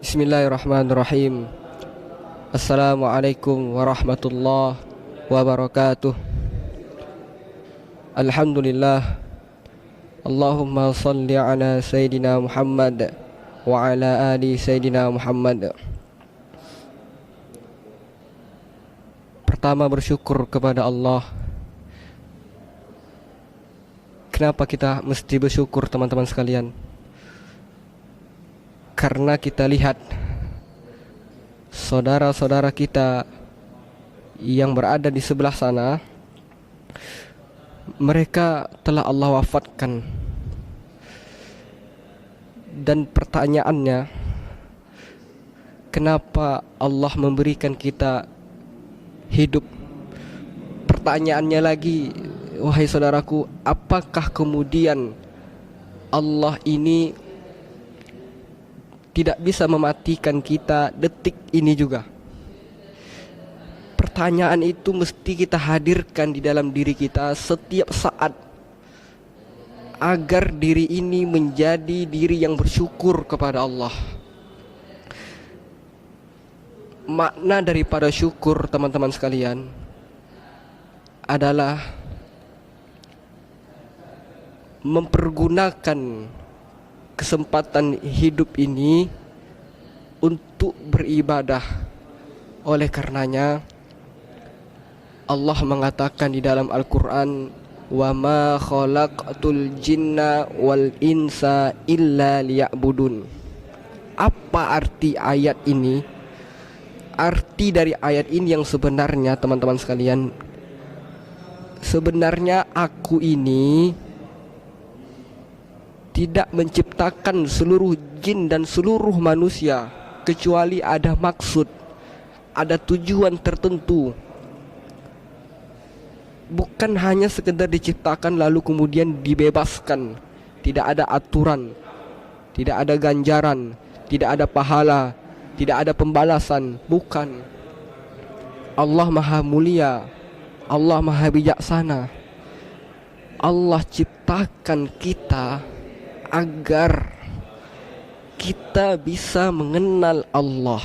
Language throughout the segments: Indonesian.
Bismillahirrahmanirrahim. Assalamualaikum warahmatullahi wabarakatuh. Alhamdulillah. Allahumma salli ala Sayyidina Muhammad wa ala ali Sayyidina Muhammad. Pertama, bersyukur kepada Allah. Kenapa kita mesti bersyukur, teman-teman sekalian? Karena kita lihat saudara-saudara kita yang berada di sebelah sana, mereka telah Allah wafatkan. Dan pertanyaannya, kenapa Allah memberikan kita hidup? Pertanyaannya lagi, wahai saudaraku, apakah kemudian Allah ini tidak bisa mematikan kita detik ini juga? Pertanyaan itu mesti kita hadirkan di dalam diri kita setiap saat, agar diri ini menjadi diri yang bersyukur kepada Allah. Makna daripada syukur, teman-teman sekalian, adalah mempergunakan kesempatan hidup ini untuk beribadah. Oleh karenanya Allah mengatakan di dalam Al-Quran, wa ma khalaqtul jinna wal insa illa liya'budun. Apa arti ayat ini? Arti dari ayat ini yang sebenarnya, teman-teman sekalian, sebenarnya aku ini tidak menciptakan seluruh jin dan seluruh manusia kecuali ada maksud, ada tujuan tertentu. Bukan hanya sekedar diciptakan lalu kemudian dibebaskan, tidak ada aturan, tidak ada ganjaran, tidak ada pahala, tidak ada pembalasan. Bukan. Allah Maha Mulia, Allah Maha Bijaksana. Allah ciptakan kita agar kita bisa mengenal Allah.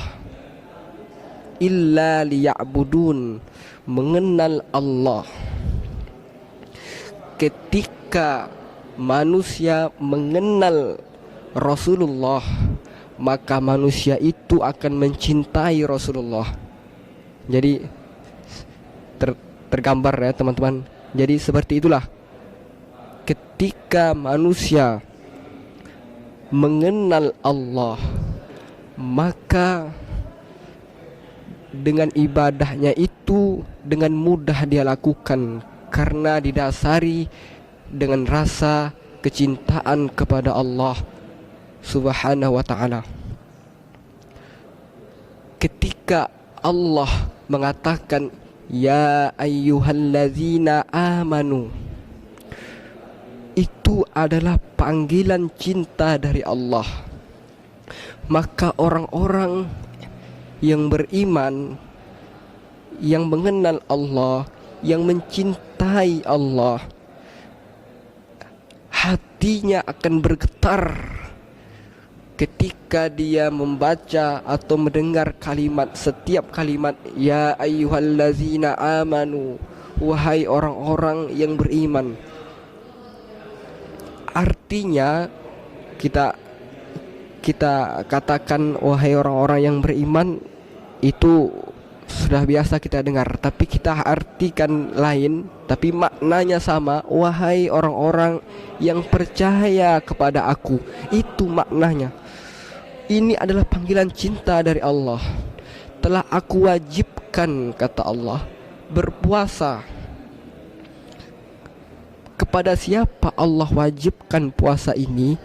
Illa liya'budun, mengenal Allah. Ketika manusia mengenal Rasulullah, maka manusia itu akan mencintai Rasulullah. Jadi tergambar ya, teman-teman. Jadi seperti itulah, ketika manusia mengenal Allah, maka dengan ibadahnya itu dengan mudah dia lakukan, karena didasari dengan rasa kecintaan kepada Allah Subhanahu wa ta'ala. Ketika Allah mengatakan ya ayyuhallazina amanu, itu adalah panggilan cinta dari Allah. Maka orang-orang yang beriman, yang mengenal Allah, yang mencintai Allah, hatinya akan bergetar ketika dia membaca atau mendengar kalimat, setiap kalimat ya ayyuhallazina amanu, wahai orang-orang yang beriman. Artinya kita katakan wahai orang-orang yang beriman, itu sudah biasa kita dengar, tapi kita artikan lain, tapi maknanya sama, wahai orang-orang yang percaya kepada aku. Itu maknanya. Ini adalah panggilan cinta dari Allah. Telah aku wajibkan, kata Allah, berpuasa. Kepada siapa Allah wajibkan puasa ini,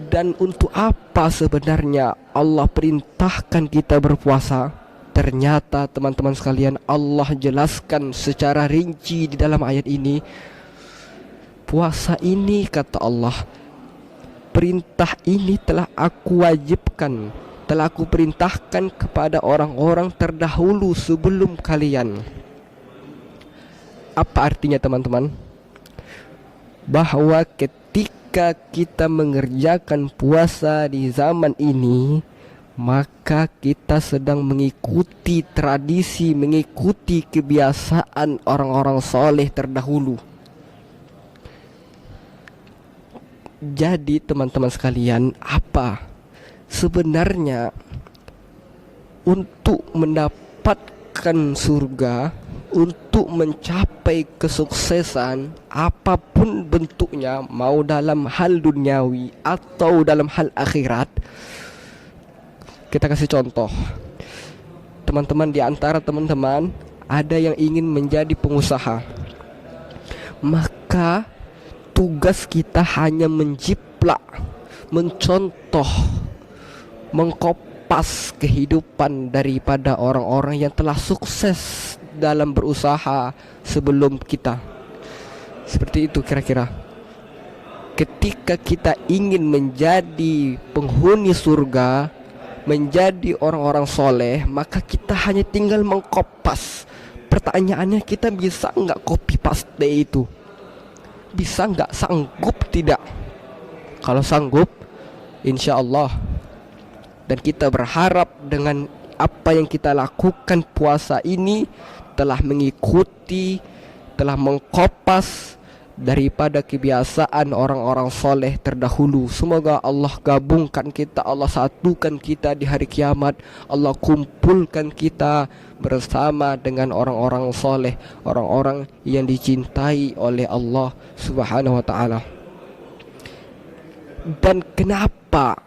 dan untuk apa sebenarnya Allah perintahkan kita berpuasa? Ternyata, teman-teman sekalian, Allah jelaskan secara rinci di dalam ayat ini. Puasa ini, kata Allah, perintah ini telah aku wajibkan, telah aku perintahkan kepada orang-orang terdahulu sebelum kalian. Apa artinya, teman-teman? Bahwa ketika kita mengerjakan puasa di zaman ini, maka kita sedang mengikuti tradisi, mengikuti kebiasaan orang-orang soleh terdahulu. Jadi teman-teman sekalian, apa sebenarnya untuk mendapatkan surga, untuk mencapai kesuksesan apapun bentuknya, mau dalam hal duniawi atau dalam hal akhirat? Kita kasih contoh. Teman-teman, di antara teman-teman ada yang ingin menjadi pengusaha. Maka tugas kita hanya menjiplak, mencontoh, mengkopas kehidupan daripada orang-orang yang telah sukses dalam berusaha sebelum kita. Seperti itu kira-kira. Ketika kita ingin menjadi penghuni surga, menjadi orang-orang soleh, maka kita hanya tinggal mengkopas. Pertanyaannya, kita bisa nggak copy paste itu? Bisa nggak? Sanggup tidak? Kalau sanggup, insya Allah. Dan kita berharap dengan apa yang kita lakukan puasa ini telah mengikuti, telah mengkopas daripada kebiasaan orang-orang soleh terdahulu. Semoga Allah gabungkan kita, Allah satukan kita di hari kiamat, Allah kumpulkan kita bersama dengan orang-orang soleh, orang-orang yang dicintai oleh Allah Subhanahu wa ta'ala. Dan kenapa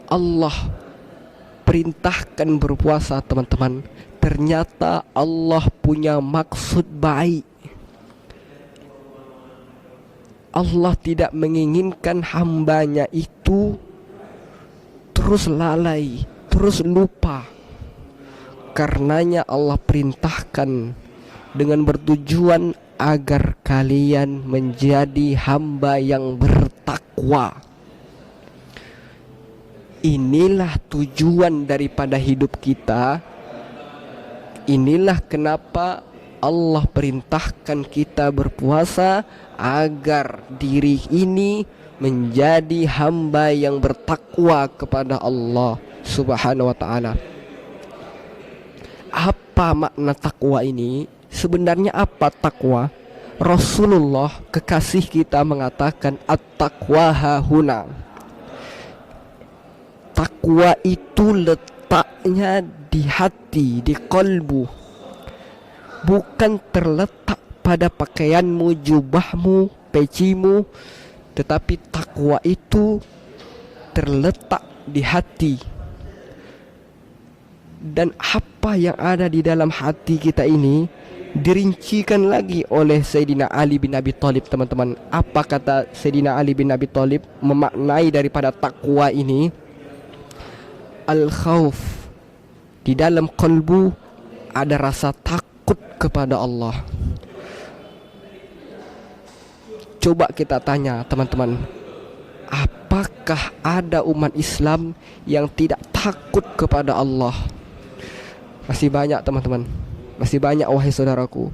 Allah perintahkan berpuasa, teman-teman? Ternyata Allah punya maksud baik. Allah tidak menginginkan hambanya itu terus lalai, terus lupa. Karenanya Allah perintahkan dengan bertujuan agar kalian menjadi hamba yang bertakwa. Inilah tujuan daripada hidup kita. Inilah kenapa Allah perintahkan kita berpuasa, agar diri ini menjadi hamba yang bertakwa kepada Allah Subhanahu wa ta'ala. Apa makna takwa ini? Sebenarnya apa takwa? Rasulullah kekasih kita mengatakan, at-taqwa hahuna. Takwa itu letaknya di hati, di kalbu, bukan terletak pada pakaianmu, jubahmu, pecimu, tetapi takwa itu terletak di hati. Dan apa yang ada di dalam hati kita ini dirincikan lagi oleh Sayyidina Ali bin Abi Thalib, teman-teman. Apa kata Sayyidina Ali bin Abi Thalib memaknai daripada takwa ini? Al-khawf, di dalam kalbu ada rasa takut kepada Allah. Coba kita tanya, teman-teman, apakah ada umat Islam yang tidak takut kepada Allah? Masih banyak, teman-teman. Masih banyak, wahai saudaraku.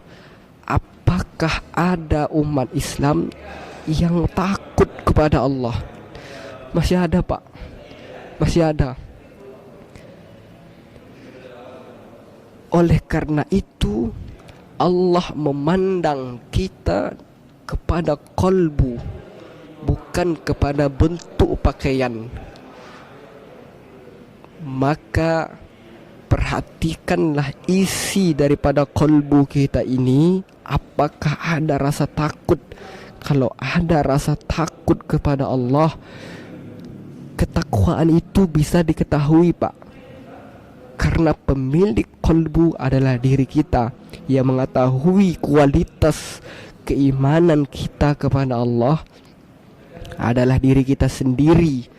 Apakah ada umat Islam yang takut kepada Allah? Masih ada, Pak. Masih ada. Oleh karena itu, Allah memandang kita kepada kalbu, bukan kepada bentuk pakaian. Maka perhatikanlah isi daripada kalbu kita ini. Apakah ada rasa takut? Kalau ada rasa takut kepada Allah, ketakwaan itu bisa diketahui, Pak. Karena pemilik kalbu adalah diri kita, yang mengetahui kualitas keimanan kita kepada Allah adalah diri kita sendiri.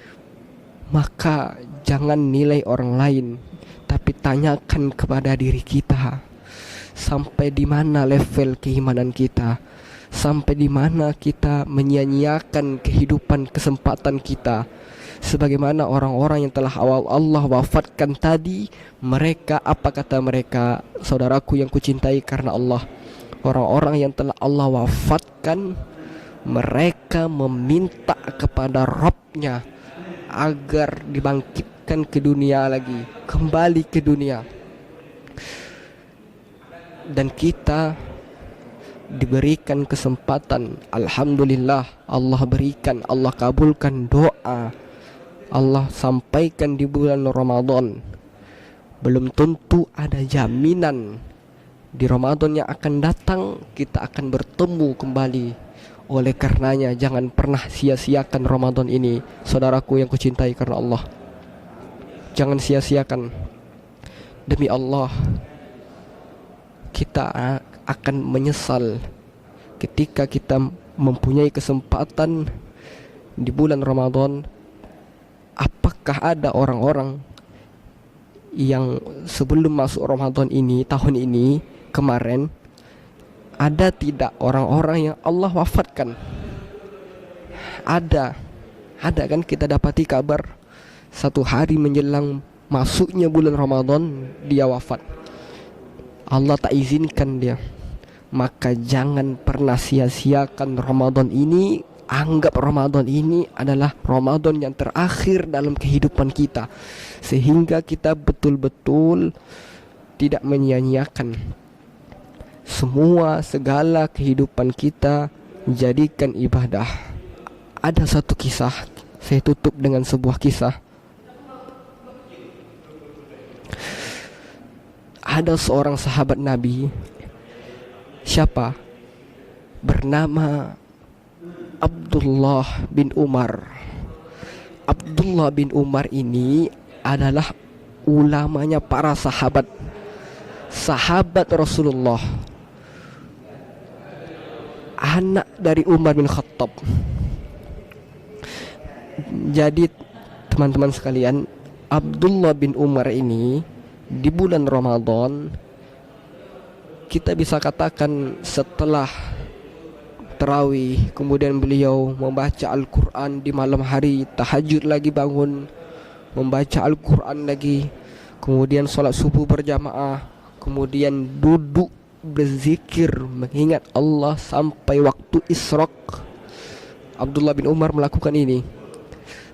Maka jangan nilai orang lain, tapi tanyakan kepada diri kita, sampai di mana level keimanan kita, sampai di mana kita menyia-nyiakan kehidupan kesempatan kita. Sebagaimana orang-orang yang telah Allah wafatkan tadi, mereka, apa kata mereka? Saudaraku yang kucintai karena Allah, orang-orang yang telah Allah wafatkan, mereka meminta kepada Rabb-Nya agar dilemparkan ke dunia lagi, kembali ke dunia. Dan kita diberikan kesempatan, alhamdulillah, Allah berikan, Allah kabulkan doa, Allah sampaikan di bulan Ramadan. Belum tentu ada jaminan di Ramadan yang akan datang kita akan bertemu kembali. Oleh karenanya jangan pernah sia-siakan Ramadan ini, saudaraku yang kucintai karena Allah. Jangan sia-siakan. Demi Allah, kita akan menyesal ketika kita mempunyai kesempatan di bulan Ramadan. Apakah ada orang-orang yang sebelum masuk Ramadan ini, tahun ini, kemarin, ada tidak orang-orang yang Allah wafatkan? Ada kan, kita dapati kabar satu hari menjelang masuknya bulan Ramadan dia wafat. Allah tak izinkan dia. Maka jangan pernah sia-siakan Ramadan ini. Anggap Ramadan ini adalah Ramadan yang terakhir dalam kehidupan kita, sehingga kita betul-betul tidak menyia-nyiakan semua segala kehidupan kita, jadikan ibadah. Ada satu kisah, saya tutup dengan sebuah kisah. Ada seorang sahabat Nabi, siapa? Bernama Abdullah bin Umar. Abdullah bin Umar ini adalah ulamanya para sahabat Rasulullah, anak dari Umar bin Khattab. Jadi teman-teman sekalian, Abdullah bin Umar ini di bulan Ramadan, kita bisa katakan setelah tarawih, kemudian beliau membaca Al-Quran di malam hari, tahajud lagi bangun, membaca Al-Quran lagi, kemudian sholat subuh berjamaah, kemudian duduk berzikir mengingat Allah sampai waktu isyraq. Abdullah bin Umar melakukan ini.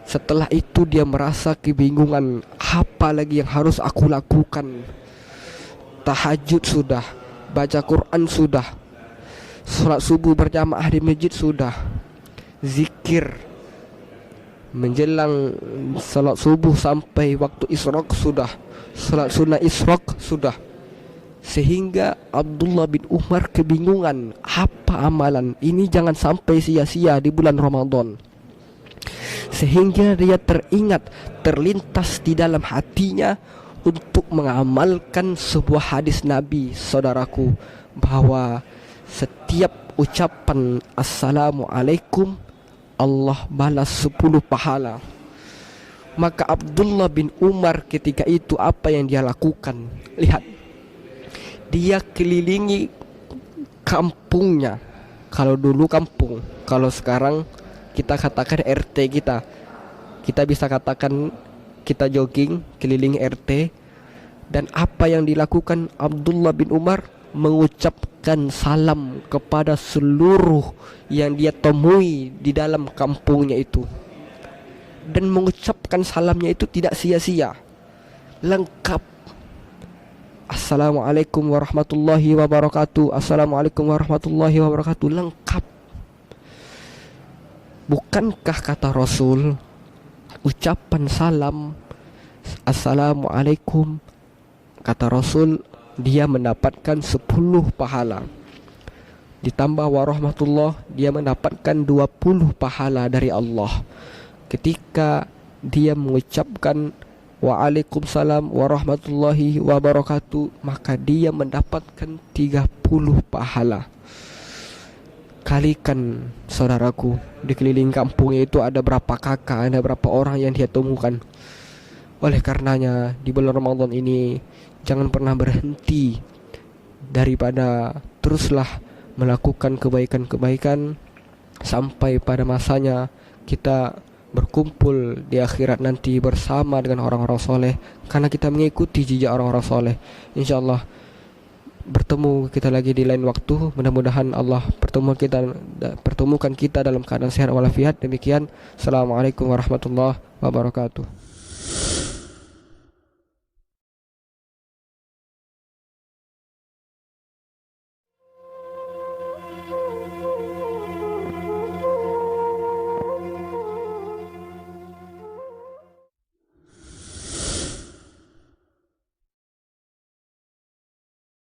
Setelah itu dia merasa kebingungan, apa lagi yang harus aku lakukan? Tahajud sudah, baca Quran sudah, sholat subuh berjamaah di masjid sudah, zikir menjelang sholat subuh sampai waktu isyraq sudah, sholat sunnah isyraq sudah. Sehingga Abdullah bin Umar kebingungan, apa amalan ini, jangan sampai sia-sia di bulan Ramadan. Sehingga dia terlintas di dalam hatinya untuk mengamalkan sebuah hadis Nabi, saudaraku, bahwa setiap ucapan Assalamualaikum Allah balas 10 pahala. Maka Abdullah bin Umar ketika itu apa yang dia lakukan? Lihat, dia kelilingi kampungnya. Kalau dulu kampung, kalau sekarang kita katakan RT kita. Kita bisa katakan kita jogging keliling RT. Dan apa yang dilakukan Abdullah bin Umar? Mengucapkan salam kepada seluruh yang dia temui di dalam kampungnya itu. Dan mengucapkan salamnya itu tidak sia-sia, lengkap. Assalamualaikum warahmatullahi wabarakatuh, Assalamualaikum warahmatullahi wabarakatuh, lengkap. Bukankah kata Rasul, ucapan salam Assalamualaikum, kata Rasul, dia mendapatkan 10 pahala. Ditambah warahmatullah, dia mendapatkan 20 pahala dari Allah. Ketika dia mengucapkan Waalaikumsalam warahmatullahi wabarakatuh, maka dia mendapatkan 30 pahala. Kalikan, saudaraku, di keliling kampungnya itu ada berapa kakak, ada berapa orang yang dia temukan. Oleh karenanya di bulan Ramadan ini jangan pernah berhenti, daripada teruslah melakukan kebaikan-kebaikan sampai pada masanya kita berkumpul di akhirat nanti bersama dengan orang-orang soleh, karena kita mengikuti jejak orang-orang soleh. InsyaAllah bertemu kita lagi di lain waktu. Mudah-mudahan Allah pertemukan kita dalam keadaan sehat walafiat. Demikian, Assalamualaikum warahmatullahi wabarakatuh.